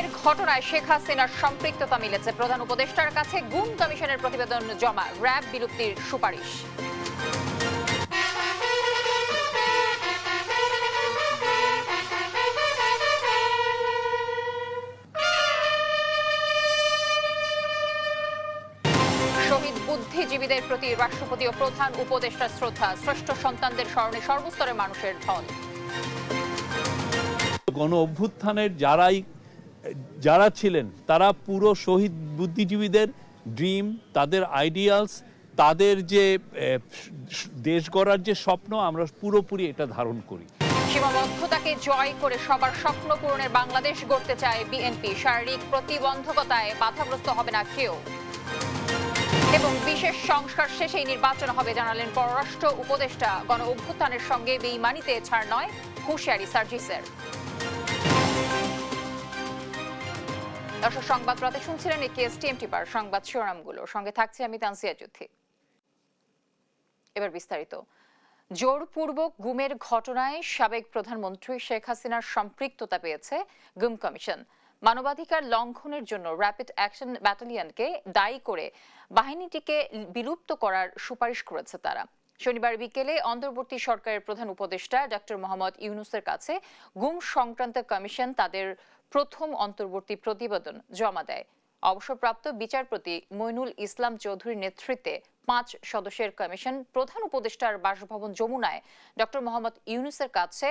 গুমের ঘটনায় শেখ হাসিনার সম্পৃক্ততা মিলেছে। প্রধান উপদেষ্টার কাছে গুম কমিশনের প্রতিবেদন জমা, র্যাব বিলুপ্তির সুপারিশ। শহীদ বুদ্ধিজীবীদের প্রতি রাষ্ট্রপতি ও প্রধান উপদেষ্টার শ্রদ্ধা, শ্রেষ্ঠ সন্তানদের স্মরণে সর্বস্তরের মানুষের ঢল। গণ অভ্যুত্থানের যারা ছিলেন তারা পুরো শহীদ বুদ্ধিজীবীদের ড্রিম, তাদের আইডিয়ালস, তাদের যে দেশ গড়ার যে স্বপ্ন, আমরা পুরোপুরি এটা ধারণ করি। সীমাবদ্ধতাকে জয় করে সবার স্বপ্ন পূরণের বাংলাদেশ গড়তে চায় বিএনপি। শারীরিক প্রতিবন্ধকতায় বাধাগ্রস্ত হবে না কেউ। এবং বিশেষ সংস্কার শেষেই নির্বাচন হবে জানালেন পররাষ্ট্র উপদেষ্টা। গণ অভ্যুত্থানের সঙ্গে বেইমানিতে ছাড় নয়, হুঁশিয়ারি সার্জিসের। দর্শক, সংবাদ রাতে শুনছিলেন টিএমটি পার সংবাদ শিরোনামগুলো, সঙ্গে থাকছে আমি তানসিয়া যুথি। এবার বিস্তারিত। জোরপূর্বক গুমের ঘটনায় সাবেক প্রধানমন্ত্রী শেখ হাসিনার সম্পৃক্ততা পেয়েছে গুম কমিশন। মানবাধিকার লঙ্ঘনের জন্য র্যাপিড অ্যাকশন ব্যাটালিয়নকে দায়ী করে বাহিনীটিকে বিলুপ্ত করার সুপারিশ করেছে তারা। শনিবার বিকেলে অন্তর্বর্তী সরকারের প্রধান উপদেষ্টা ডক্টর মোহাম্মদ ইউনূসের কাছে গুম সংক্রান্ত কমিশন তাদের প্রথম অন্তর্বর্তী প্রতিবেদন জমা দেয়। অবসরপ্রাপ্ত বিচারপতি মইনুল ইসলাম চৌধুরীর নেতৃত্বে 5 সদস্যের কমিশন প্রধান উপদেষ্টার বাসভবন যমুনায় ডক্টর মোহাম্মদ ইউনূসের কাছে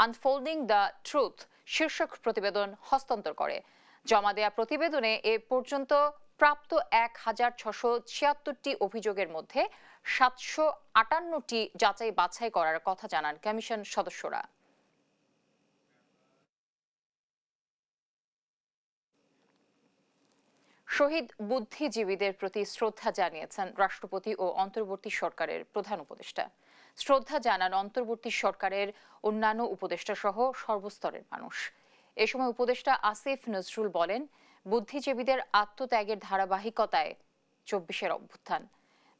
আনফোল্ডিং দ্য ট্রুথ শীর্ষক প্রতিবেদন হস্তান্তর করে। জমা দেয়া প্রতিবেদনে এ পর্যন্ত প্রাপ্ত 1676টি অভিযোগের মধ্যে 758টি যাচাই বাছাই করার কথা জানান কমিশন সদস্যরা। শহীদ বুদ্ধিজীবীদের প্রতি শ্রদ্ধা জানিয়েছেন রাষ্ট্রপতি ও অন্তর্বর্তী সরকারের প্রধান উপদেষ্টা। শ্রদ্ধা জানান অন্তর্বর্তী সরকারের অন্যান্য উপদেষ্টা সহ সর্বস্তরের মানুষ। এ সময় উপদেষ্টা আসিফ নজরুল বলেন, বুদ্ধিজীবীদের আত্মত্যাগের ধারাবাহিকতায় 24-এর অভ্যুত্থান।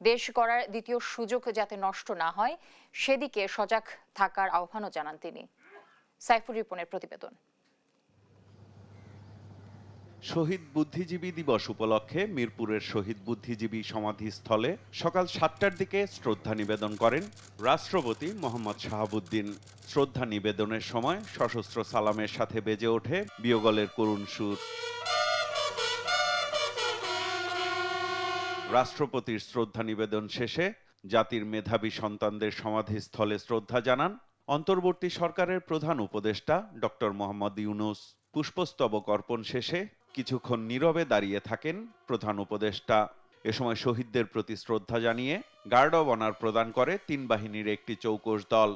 দেশ গড়ার দ্বিতীয় সুযোগ যাতে নষ্ট না হয় সেদিকে সজাগ থাকার আহ্বানও জানান তিনি। সাইফুর রিপনের প্রতিবেদন। শহীদ বুদ্ধিজীবী দিবস উপলক্ষে মিরপুরের শহীদ বুদ্ধিজীবী সমাধিস্থলে সকাল 7টার দিকে শ্রদ্ধা নিবেদন করেন রাষ্ট্রপতি মোহাম্মদ শাহাবুদ্দিন। শ্রদ্ধা নিবেদনের সময় সশস্ত্র সালামের সাথে বেজে ওঠে বিয়োগলের করুণ সুর। রাষ্ট্রপতির শ্রদ্ধা নিবেদন শেষে জাতির মেধাবী সন্তানদের সমাধিস্থলে শ্রদ্ধা জানান অন্তর্বর্তী সরকারের প্রধান উপদেষ্টা ডক্টর মোহাম্মদ ইউনূস। পুষ্পস্তবক অর্পণ শেষে কিছুক্ষণ নীরবে দাঁড়িয়ে থাকেন প্রধান উপদেষ্টা। এ সময় শহীদদের প্রতি শ্রদ্ধা জানিয়ে গার্ড অব অনার প্রদান করে 3 বাহিনীর একটি চৌকস দল।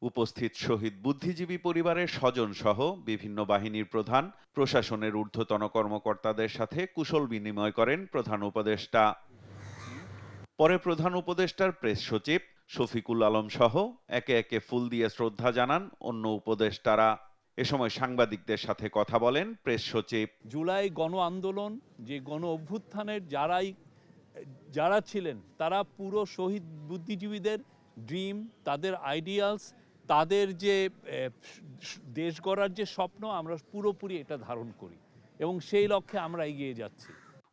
উপস্থিত শহীদ বুদ্ধিজীবী পরিবারের স্বজন সহ বিভিন্ন বাহিনীর প্রধান, প্রশাসনের ঊর্ধ্বতন কর্মকর্তাদের সাথে কুশল বিনিময় করেন প্রধান উপদেষ্টা। পরে প্রধান উপদেষ্টার প্রেস সচিব শফিকুল আলম সহ একে একে ফুল দিয়ে শ্রদ্ধা জানান অন্য উপদেষ্টারা। এ সময় সাংবাদিকদের সাথে কথা বলেন প্রেস সচিব। জুলাই গণ আন্দোলন, যে গণ অভ্যুত্থানের যারা ছিলেন তারা পুরো শহীদ বুদ্ধিজীবীদের ড্রিম, তাদের আইডিয়ালস, তাদের যে দেশ গড়ার যে স্বপ্ন, আমরা পুরোপুরি এটা ধারণ করি এবং সেই লক্ষ্যে আমরা এগিয়ে যাচ্ছি।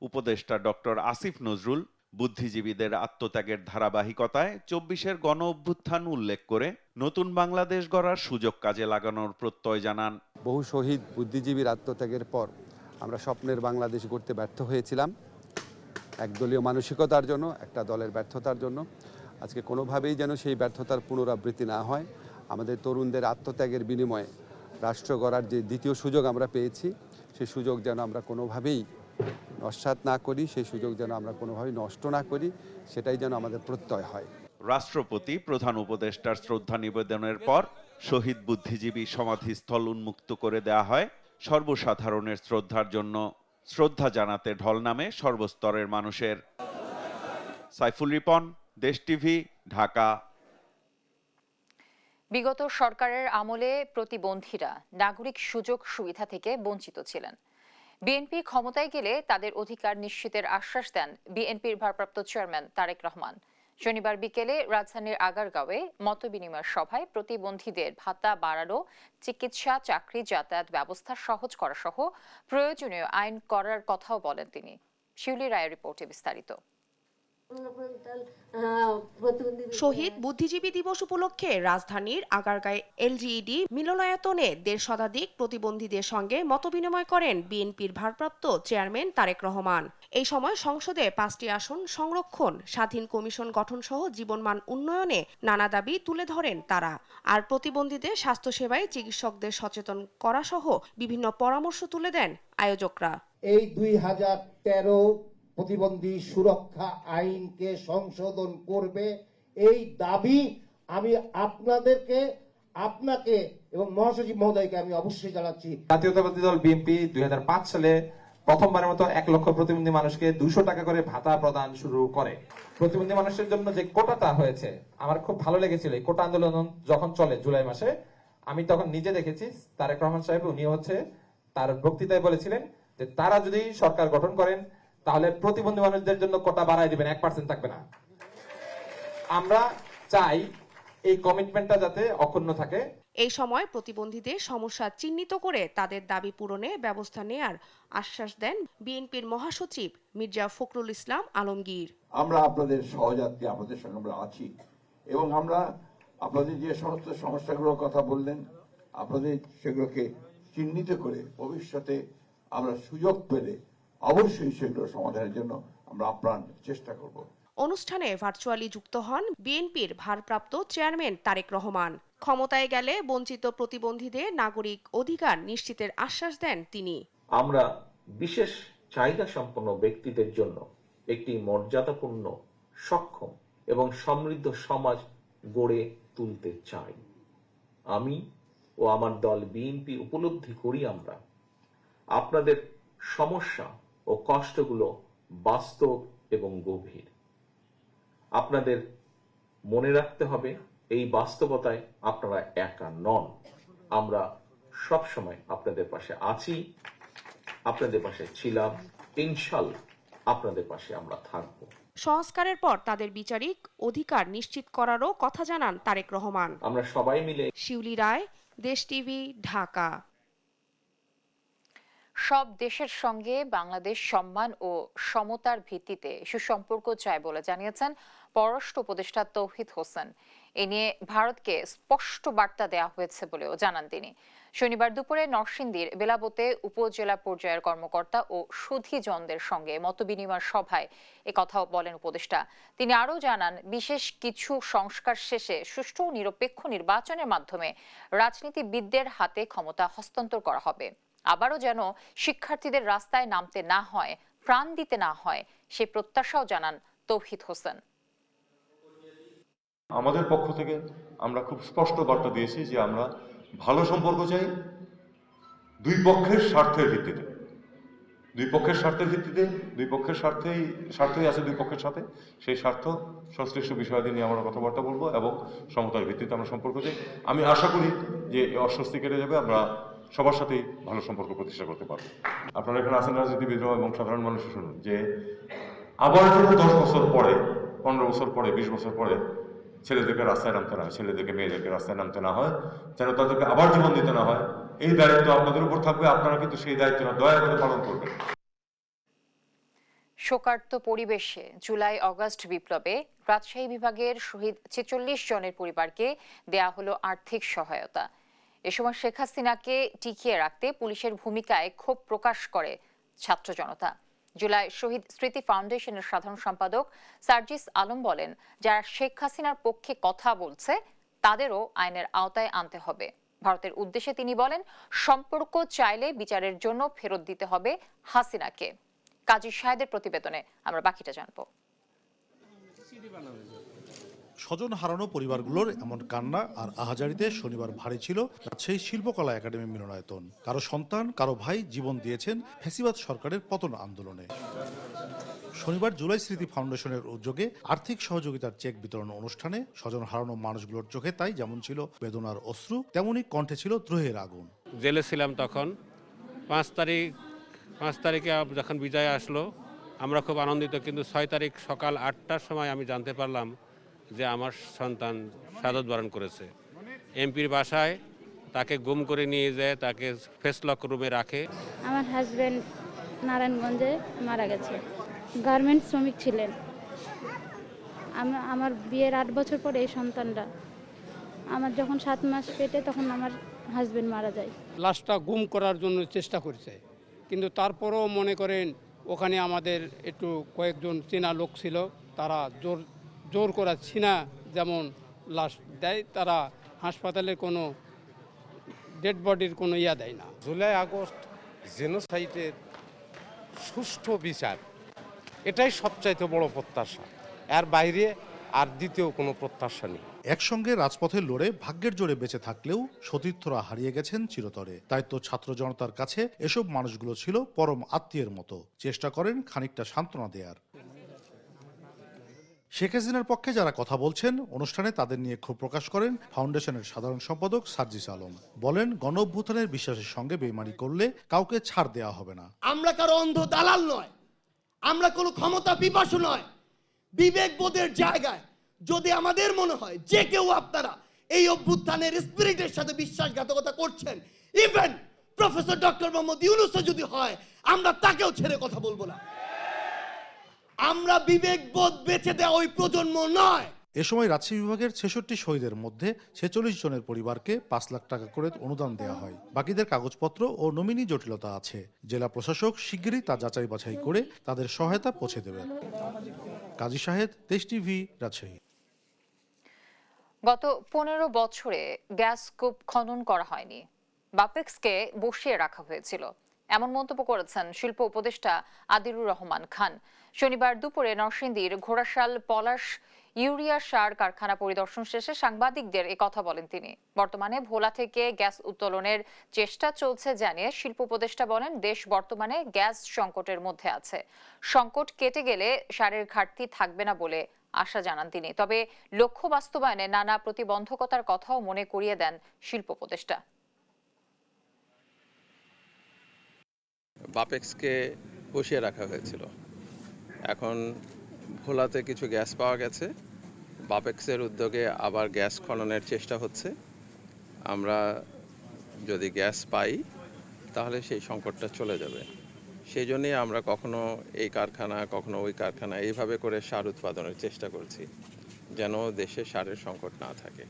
উপদেষ্টা ডক্টর আসিফ নজরুল বুদ্ধিজীবীদের আত্মত্যাগের ধারাবাহিকতায় 24-এর গণ অভ্যুত্থান উল্লেখ করে নতুন বাংলাদেশ গড়ার সুযোগ কাজে লাগানোর প্রত্যয় জানান। বহু শহীদ বুদ্ধিজীবীর আত্মত্যাগের পর আমরা স্বপ্নের বাংলাদেশ গড়তে ব্যর্থ হয়েছিলাম, একদলীয় মানসিকতার জন্য, একটা দলের ব্যর্থতার জন্য। আজকে কোনোভাবেই যেন সেই ব্যর্থতার পুনরাবৃত্তি না হয়। আমাদের তরুণদের আত্মত্যাগের বিনিময়ে রাষ্ট্র গড়ার যে দ্বিতীয় সুযোগ আমরা পেয়েছি, সেই সুযোগ যেন আমরা কোনোভাবেই নস্যাৎ না করি, সেই সুযোগ যেন আমরা কোনোভাবেই নষ্ট না করি, সেটাই যেন আমাদের প্রত্যয় হয়। রাষ্ট্রপতি প্রধান উপদেষ্টার শ্রদ্ধা নিবেদনের পর শহীদ বুদ্ধিজীবী সমাধিস্থল উন্মুক্ত করে দেয়া হয় সর্বসাধারণের শ্রদ্ধার জন্য। শ্রদ্ধা জানাতে ঢল নামে সর্বস্তরের মানুষের। সাইফুল রিপন, দেশ টিভি, ঢাকা। বিগত সরকারের আমলে প্রতিবন্ধীরা নাগরিক সুযোগ সুবিধা থেকে বঞ্চিত ছিলেন। বিএনপি ক্ষমতায় গেলে তাদের অধিকার নিশ্চিতের আশ্বাস দেন বিএনপির ভারপ্রাপ্ত চেয়ারম্যান তারেক রহমান। শনিবার বিকেলে রাজধানীর আগারগাঁওয়ে মতবিনিময় সভায় প্রতিবন্ধীদের ভাতা বাড়ানো, চিকিৎসা, চাকরি, যাতায়াত ব্যবস্থা সহজ করা সহ প্রয়োজনীয় আইন করার কথাও বলেন তিনি। শিউলি রায়ের রিপোর্টে বিস্তারিত। শহীদ বুদ্ধিজীবী দিবস উপলক্ষে রাজধানীর আগারগাঁও এলজিইডি মিলনায়তনে ১৫০ শতাধিক প্রতিবন্ধীদের সঙ্গে মতবিনিময় করেন বিএনপির ভারপ্রাপ্ত চেয়ারম্যান তারেক রহমান। এই সময় সংসদে ৫টি আসন সংরক্ষণ, স্বাধীন কমিশন গঠন সহ জীবনমান উন্নয়নে নানা দাবি তুলে ধরেন তারা। আর প্রতিবন্ধীদের স্বাস্থ্যসেবায় চিকিৎসকদের সচেতন করা সহ বিভিন্ন পরামর্শ তুলে দেন আয়োজকরা। এই 2013 প্রতিবন্ধী সুরক্ষা আইনকে সংশোধন করবে, এই দাবি আমি আপনাকে এবং মহাসচিব মহোদয়কে আমি অবশ্যই জানাচ্ছি। জাতীয়তাবাদী দল বিএনপি 2005 সালে প্রথমবারের মতো 1 লক্ষ প্রতিবন্ধী মানুষকে 200 টাকা করে ভাতা প্রদান শুরু করে। প্রতিবন্ধী মানুষের জন্য যে কোটাটা হয়েছে আমার খুব ভালো লেগেছিল। এই কোটা আন্দোলন যখন চলে জুলাই মাসে, আমি তখন নিজে দেখেছি তারেক রহমান সাহেব উনি তার বক্তৃতায় বলেছিলেন যে তারা যদি সরকার গঠন করেন তাহলে প্রতিবন্ধী মানুষদের জন্য কোটা বাড়ায় দিবেন, 1% থাকবে না। আমরা চাই এই কমিটমেন্টটা যাতে অক্ষুণ্ণ থাকে। এই সময় প্রতিবন্ধীদের সমস্যা চিহ্নিত করে তাদের দাবি পূরণে ব্যবস্থা নেয়ার আশ্বাস দেন বিএনপির মহাসচিব মির্জা ফখরুল ইসলাম আলমগীর। আমরা আপনাদের সহযাত্রী, আপনাদের সঙ্গে আমরা আছি এবং আমরা আপনাদের যে সমস্ত সমস্যাগুলোর কথা বললেন আপনাদের সেগুলোকে চিহ্নিত করে ভবিষ্যতে আমরা সুযোগ পেলে অবশ্যই সেগুলো সমাধানের জন্য আমরা আপ্রাণ চেষ্টা করব। অনুষ্ঠানে ভার্চুয়ালি যুক্ত হন বিএনপির ভারপ্রাপ্ত চেয়ারম্যান তারেক রহমান। ক্ষমতায় গেলে বঞ্চিত প্রতিবন্ধীদের নাগরিক অধিকার নিশ্চিতের আশ্বাস দেন তিনি। আমরা বিশেষ চাহিদা সম্পন্ন ব্যক্তিদের জন্য একটি মর্যাদাপূর্ণ, সক্ষম এবং সমৃদ্ধ সমাজ গড়ে তুলতে চাই। আমি ও আমার দল বিএনপি উপলব্ধি করি আমরা আপনাদের সমস্যা ও কষ্টগুলো বাস্তব এবং গভীর। আপনাদের মনে রাখতে হবে এই বাস্তবতায় আপনারা একা নন। আমরা সব সময় আপনাদের পাশে আছি, আপনাদের পাশে ছিলাম, ইনশাআল্লাহ আপনাদের পাশে আমরা থাকব। সংস্কারের পর তাদের বিচারিক অধিকার নিশ্চিত করারও কথা জানান তারেক রহমান। আমরা সবাই মিলে। শিউলি রায়, দেশ টিভি, ঢাকা। সব দেশের সঙ্গে বাংলাদেশ সম্মান ও সমতার ভিত্তিতে সুসম্পর্ক চায় বলে জানিয়েছেন পররাষ্ট্র উপদেষ্টা তৌহিদ হোসেন। এ নিয়ে ভারতকে স্পষ্ট বার্তা দেওয়া হয়েছে বলেও জানান তিনি। শনিবার দুপুরে নরসিংদীর বেলাবতে উপজেলা পর্যায়ের কর্মকর্তা ও সুধীজনদের সঙ্গে মতবিনিময় সভায় একথাও বলেন উপদেষ্টা। তিনি আরও জানান, বিশেষ কিছু সংস্কার শেষে সুষ্ঠু ও নিরপেক্ষ নির্বাচনের মাধ্যমে রাজনীতিবিদদের হাতে ক্ষমতা হস্তান্তর করা হবে। আবারও যেন শিক্ষার্থীদের রাস্তায় নামতে না হয়, প্রাণ দিতে না হয়, সে প্রত্যাশাও জানান তৌহিদ হোসেন। আমাদের পক্ষ থেকে আমরা খুব স্পষ্ট বার্তা দিয়েছি যে আমরা ভালো সম্পর্ক চাই দুই পক্ষের স্বার্থের ভিত্তিতে। দুই পক্ষের স্বার্থই আছে দুই পক্ষের সাথে। সেই স্বার্থ সংশ্লিষ্ট বিষয়াদি নিয়ে আমরা কথাবার্তা বলবো এবং সমতার ভিত্তিতে আমরা সম্পর্ক চাই। আমি আশা করি যে অস্বস্তি কেটে যাবে, আমরা সবার সাথেই ভালো সম্পর্ক প্রতিষ্ঠা করতে পারবো। আপনারা এখানে আছেন রাজনীতিবিদ এবং সাধারণ মানুষ শুনুন যে আবার যেন 10 বছর পরে, 15 বছর পরে, 20 বছর পরে ছেলেদেরকে রাস্তায় নামতে না হয়, ছেলেদেরকে মেয়েদেরকে রাস্তায় নামতে না হয়, যেন তাদেরকে আবার জীবন দিতে না হয়, এই দায়িত্ব আপনাদের উপর থাকবে। আপনারা কিন্তু সেই দায়িত্বটা দয়া করে পালন করবেন। শোকার্ত পরিবেশে জুলাই অগাস্ট বিপ্লবে রাজশাহী বিভাগের শহীদ 46 জনের পরিবারকে দেয়া হলো আর্থিক সহায়তা। এ সময় শেখ হাসিনাকে টিকিয়ে রাখতে পুলিশের ভূমিকায় ক্ষোভ প্রকাশ করে ছাত্র জনতা। জুলাই শহীদ স্মৃতি ফাউন্ডেশনের সাধারণ সম্পাদক সার্জিস আলম বলেন, যারা শেখ হাসিনার পক্ষে কথা বলছে তাদেরও আইনের আওতায় আনতে হবে। ভারতের উদ্দেশ্যে তিনি বলেন, সম্পর্ক চাইলে বিচারের জন্য ফেরত দিতে হবে হাসিনাকে। কাজী শাহেদের প্রতিবেদনে আমরা বাকিটা জানবো। স্বজন হারানো পরিবারগুলোর এমন কান্না আর আহাজারিতে শনিবার ভারী ছিল রাজশাহী শিল্পকলা একাডেমি মিলনায়তন। কারো সন্তান, কারো ভাই জীবন দিয়েছেন ফ্যাসিবাদ সরকারের পতন আন্দোলনে। শনিবার জুলাই স্মৃতি ফাউন্ডেশনের উদ্যোগে আর্থিক সহযোগিতার চেক বিতরণ অনুষ্ঠানে স্বজন হারানো মানুষগুলোর চোখে তাই যেমন ছিল বেদনার অশ্রু, তেমনি কণ্ঠে ছিল দ্রোহের আগুন। জেলে ছিলাম তখন। 5 তারিখে যখন বিজয় আসলো আমরা খুব আনন্দিত, কিন্তু 6 তারিখ সকাল 8টার সময় আমি জানতে পারলাম যে আমার সন্তান শাহাদাত বরণ করেছে। এমপির বাসায় তাকে গুম করে নিয়ে যায়, তাকে ফেস লক রুমে রাখে। আমার হাজব্যান্ড নারায়ণগঞ্জে মারা গেছে, গার্মেন্টস শ্রমিক ছিলেন। আমার বিয়ের 8 বছর পরে এই সন্তানটা, আমার যখন 7 মাস পেটে তখন আমার হাজব্যান্ড মারা যায়। লাশটা গুম করার জন্য চেষ্টা করেছে, কিন্তু তারপরও মনে করেন ওখানে আমাদের একটু কয়েকজন চেনা লোক ছিল, তারা জোর করা ছিনা যেমন লাশ দেয়, তারা হাসপাতালে কোনো ডেড বডির কোনো ইয়া দেয় না। জুলাই আগস্ট জেনোসাইডের সুষ্ঠু বিচার, এটাই সবচাইতে বড় প্রত্যাশা। এর বাইরে আর দ্বিতীয় কোনো প্রত্যাশা নেই। একসঙ্গে রাজপথে লড়ে ভাগ্যের জোরে বেঁচে থাকলেও সতীর্থরা হারিয়ে গেছেন চিরতরে। তাই তো ছাত্র জনতার কাছে এসব মানুষগুলো ছিল পরম আত্মীয়ের মতো, চেষ্টা করেন খানিকটা সান্ত্বনা দেয়ার। শেখ হাসিনার পক্ষে যারা কথা বলছেন, অনুষ্ঠানে তাদের নিয়ে ক্ষোভ প্রকাশ করেন ফাউন্ডেশনের সাধারণ সম্পাদক সার্জিস আলম। বলেন, গণ অভ্যুত্থানের বিশ্বাসের সঙ্গে বেইমানি করলে কাউকে ছাড় দেওয়া হবে না। আমরা কারো অন্ধ দালাল নয়, আমরা কোনো ক্ষমতা পিপাসু নয়। বিবেকবোধের জায়গায় যদি আমাদের মনে হয় যে কেউ আপনারা এই অভ্যুত্থানের স্পিরিটের সাথে বিশ্বাসঘাতকতা করছেন, ইভেন প্রফেসর ডক্টর মোহাম্মদ ইউনূসও যদি হয়, আমরা তাকেও ছেড়ে কথা বলবো না। আমরা বিবেকবোধ বেঁচে দেওয়া ওই প্রজন্ম নয়। এ সময় রাজশাহী বিভাগের 66 শহীদের মধ্যে 46 জনের পরিবারকে 5 লাখ টাকা করে অনুদান দেওয়া হয়। বাকিদের কাগজপত্র ও নমিনি জটিলতা আছে। জেলা প্রশাসক শিগগিরই তা যাচাই বাছাই করে তাদের সহায়তা পৌঁছে দেবেন। কাজী শাহেদ, দেশ টিভি, রাজশাহী। গত 15 বছরে গ্যাস কূপ খনন করা হয়নি, বাপেক্সকে বসিয়ে রাখা হয়েছিল, এমন মন্তব্য করেছেন শিল্প উপদেষ্টা আদিলুর রহমান খান। শনিবার দুপুরে নরসিংদীর ঘোড়াশাল পলাশ ইউরিয়া সার কারখানা পরিদর্শন শেষে সাংবাদিকদের এ কথা বলেন তিনি। বর্তমানে ভোলা থেকে গ্যাস উত্তোলনের চেষ্টা চলছে জানিয়ে শিল্প উপদেষ্টা বলেন, দেশ বর্তমানে গ্যাস সংকটের মধ্যে আছে। সংকট কেটে গেলে সারের ঘাটতি থাকবে না বলে আশা জানান তিনি। তবে লক্ষ্য বাস্তবায়নে নানা প্রতিবন্ধকতার কথাও মনে করিয়ে দেন শিল্প উপদেষ্টা। বাপেক্সকে বসিয়ে রাখা হয়েছিল, এখন ভোলাতে কিছু গ্যাস পাওয়া গেছে, বাপেক্সের উদ্যোগে আবার গ্যাস খননের চেষ্টা হচ্ছে। আমরা যদি গ্যাস পাই তাহলে সেই সংকটটা চলে যাবে। সেই জন্যই আমরা কখনো এই কারখানা কখনো ওই কারখানা এইভাবে করে সার উৎপাদনের চেষ্টা করছি, যেন দেশে সারের সংকট না থাকে,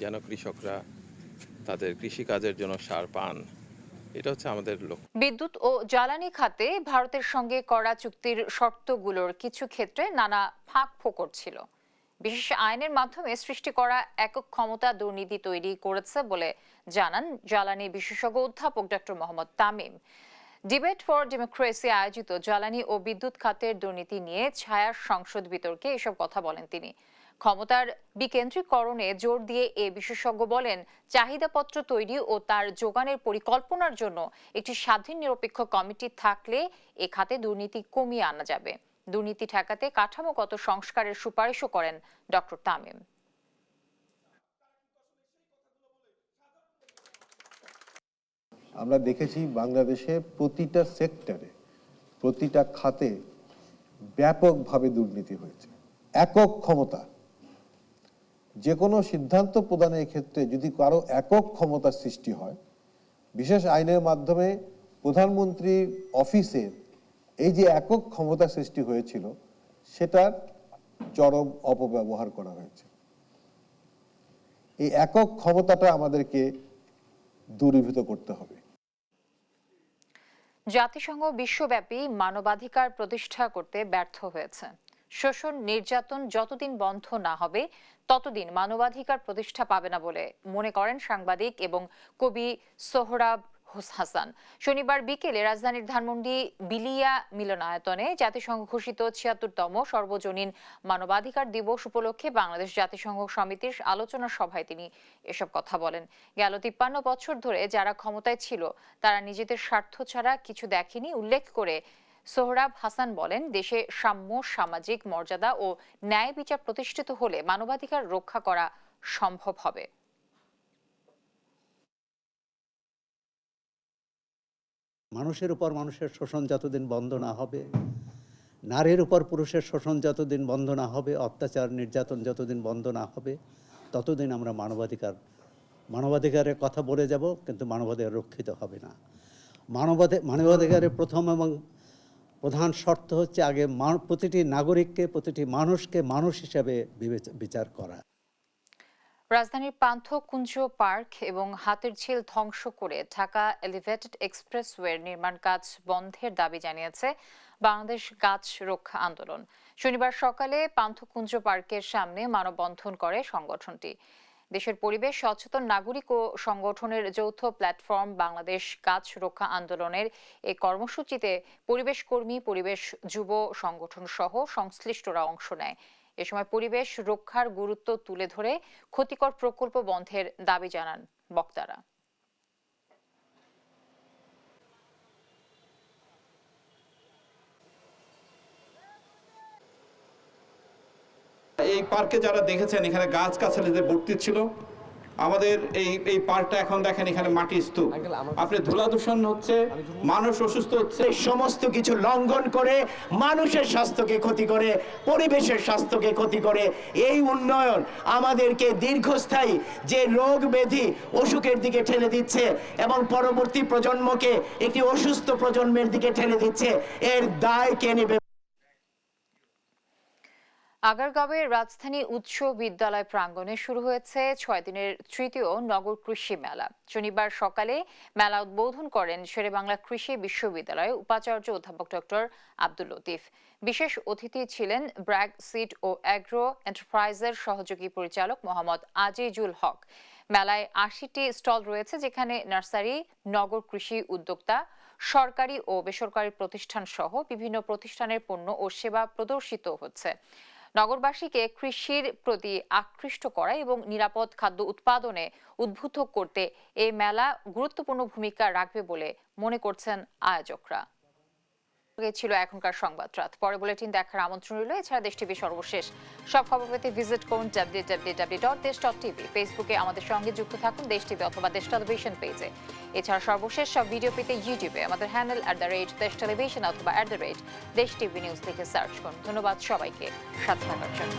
যেন কৃষকরা তাদের কৃষিকাজের জন্য সার পান। এটা হচ্ছে আমাদের লক্ষ্য। বিদ্যুৎ ও জ্বালানি খাতে ভারতের সঙ্গে করা চুক্তির শর্তগুলোর কিছু ক্ষেত্রে নানা ফাঁক ফোকর ছিল। বিশেষ আইনের মাধ্যমে সৃষ্টি করা একক ক্ষমতা দুর্নীতি তৈরি করেছে বলে জানান জ্বালানি বিশেষজ্ঞ অধ্যাপক doctor Mohammad Tamim. Debate for democracy আয়োজিত জ্বালানি ও বিদ্যুৎ খাতের দুর্নীতি নিয়ে ছায়ার সংসদ বিতর্কে এসব কথা বলেন তিনি। ক্ষমতার বিকেন্দ্রীকরণে জোর দিয়ে এ বিশেষজ্ঞ বলেন, চাহিদাপত্র তৈরি ও তার যোগানের পরিকল্পনার জন্য একটি স্বাধীন নিরপেক্ষ কমিটি থাকলে এ খাতে দুর্নীতি কমিয়ে আনা যাবে। দুর্নীতি ঠেকাতে কাঠামোগত সংস্কারের সুপারিশও করেন ডক্টর তামিম। আমরা দেখেছি বাংলাদেশে প্রতিটা সেক্টরে প্রতিটা খাতে ব্যাপকভাবে দুর্নীতি হয়েছে। একক ক্ষমতা, যে কোনো সিদ্ধান্ত প্রদানের ক্ষেত্রে যদি কারো একক ক্ষমতার সৃষ্টি হয়, বিশেষ আইনের মাধ্যমে প্রধানমন্ত্রীর অফিসের এই যে একক ক্ষমতা সৃষ্টি হয়েছিল, সেটার চরম অপব্যবহার করা হয়েছে। এই একক ক্ষমতাটা আমাদেরকে দূরীভূত করতে হবে। জাতিসংঘ বিশ্বব্যাপী মানবাধিকার প্রতিষ্ঠা করতে ব্যর্থ হয়েছে। শোষণ নির্যাতন যতদিন বন্ধ না হবে ততদিন মানবাধিকার প্রতিষ্ঠা পাবে না বলে মনে করেন সাংবাদিক এবং কবি সোহরাব হাসান। শনিবার বিকেলে রাজধানীর ধানমন্ডি বিলিয়া মিলনায়তনে জাতিসংঘ ঘোষিত ৭৬তম সর্বজনীন মানবাধিকার দিবস উপলক্ষে বাংলাদেশ জাতিসংঘ সমিতির আলোচনা সভায় তিনি এসব কথা বলেন। গেল ৫৩ বছর ধরে যারা ক্ষমতায় ছিল তারা নিজেদের স্বার্থ ছাড়া কিছু দেখেনি উল্লেখ করে সোহরাব হাসান বলেন, দেশে সাম্য, সামাজিক মর্যাদা ও ন্যায় বিচার প্রতিষ্ঠিত হলে মানবাধিকার রক্ষা করা সম্ভব হবে। মানুষের উপর মানুষের শোষণ যতদিন বন্ধ না হবে, নারীর উপর পুরুষের শোষণ যতদিন বন্ধ না হবে, অত্যাচার নির্যাতন যতদিন বন্ধ না হবে, ততদিন আমরা মানবাধিকারের কথা বলে যাব, কিন্তু মানবাধিকার রক্ষিত হবে না। মানবাধিকারের প্রথম এবং প্রধান শর্ত হচ্ছে আগে প্রতিটি নাগরিককে, প্রতিটি মানুষকে মানুষ হিসেবে বিচার করা। রাজধানীর পান্থকুঞ্জ পার্ক এবং হাতের ঝিল ধ্বংস করে ঢাকা এলিভেটেড এক্সপ্রেসওয়ের নির্মাণ কাজ বন্ধের দাবি জানিয়েছে বাংলাদেশ গাছ রক্ষা আন্দোলন। শনিবার সকালে পান্থকুঞ্জ পার্কের সামনে মানববন্ধন করে সংগঠনটি। দেশের পরিবেশ সচেতন নাগরিক ও সংগঠনের যৌথ প্ল্যাটফর্ম বাংলাদেশ গাছ রক্ষা আন্দোলনের এই কর্মসূচিতে পরিবেশ কর্মী, পরিবেশ যুব সংগঠন সহ সংশ্লিষ্টরা অংশ নেয়। এ সময় পরিবেশ রক্ষার গুরুত্ব তুলে ধরে ক্ষতিকর প্রকল্প বন্ধের দাবি জানান বক্তারা। এই পার্কে যারা দেখেছেন এখানে গাছ গাছালিতে ভর্তি ছিল, আমাদের এই পার্কটা এখন দেখেন এখানে মাটি স্তূপ। আপনি ধুলা দূষণ হচ্ছে, মানুষ অসুস্থ হচ্ছে, সমস্ত কিছু লঙ্ঘন করে মানুষের স্বাস্থ্যকে ক্ষতি করে, পরিবেশের স্বাস্থ্যকে ক্ষতি করে। এই উন্নয়ন আমাদেরকে দীর্ঘস্থায়ী যে রোগ ব্যাধি অসুখের দিকে ঠেলে দিচ্ছে এবং পরবর্তী প্রজন্মকে একটি অসুস্থ প্রজন্মের দিকে ঠেলে দিচ্ছে। এর দায় কে নেবে? আগারগাঁওয়ের রাজধানী উচ্চ বিদ্যালয় প্রাঙ্গণে শুরু হয়েছে 6 দিনের তৃতীয় নগর কৃষি মেলা। শনিবার সকালে মেলা উদ্বোধন করেন শেরেবাংলা কৃষি বিশ্ববিদ্যালয়ের উপাচার্য অধ্যাপক ডক্টর আব্দুল লতিফ। বিশেষ অতিথি ছিলেন ব্র্যাক সিড ও অ্যাগ্রো এন্টারপ্রাইজের সহযোগী পরিচালক মোহাম্মদ আজিজুল হক। মেলায় 80টি স্টল রয়েছে, যেখানে নার্সারি, নগর কৃষি উদ্যোক্তা, সরকারি ও বেসরকারি প্রতিষ্ঠান সহ বিভিন্ন প্রতিষ্ঠানের পণ্য ও সেবা প্রদর্শিত হচ্ছে। নগরবাসীকে কৃষির প্রতি আকৃষ্ট করা এবং নিরাপদ খাদ্য উৎপাদনে উদ্বুদ্ধ করতে এই মেলা গুরুত্বপূর্ণ ভূমিকা রাখবে বলে মনে করছেন আয়োজকরা। ছিল এখনকার সংবাদ রাত। পরে বুলেটিন দেখার আমন্ত্রণ রইল। এছাড়া দেশ টিভি সর্বশেষ সব খবর পেতে ভিজিট করুন www.desh.tv। ফেসবুকে আমাদের সঙ্গে যুক্ত থাকুন দেশ টিভি অথবা দেশ টেলিভিশন পেজে। এছাড়া সর্বশেষ সব ভিডিও পেতে ইউটিউবে আমাদের হ্যান্ডেল @দেশ টেলিভিশন অথবা @দেশ টিভি নিউজ লিখে সার্চ করুন। ধন্যবাদ সবাইকে সাথে থাকার জন্য।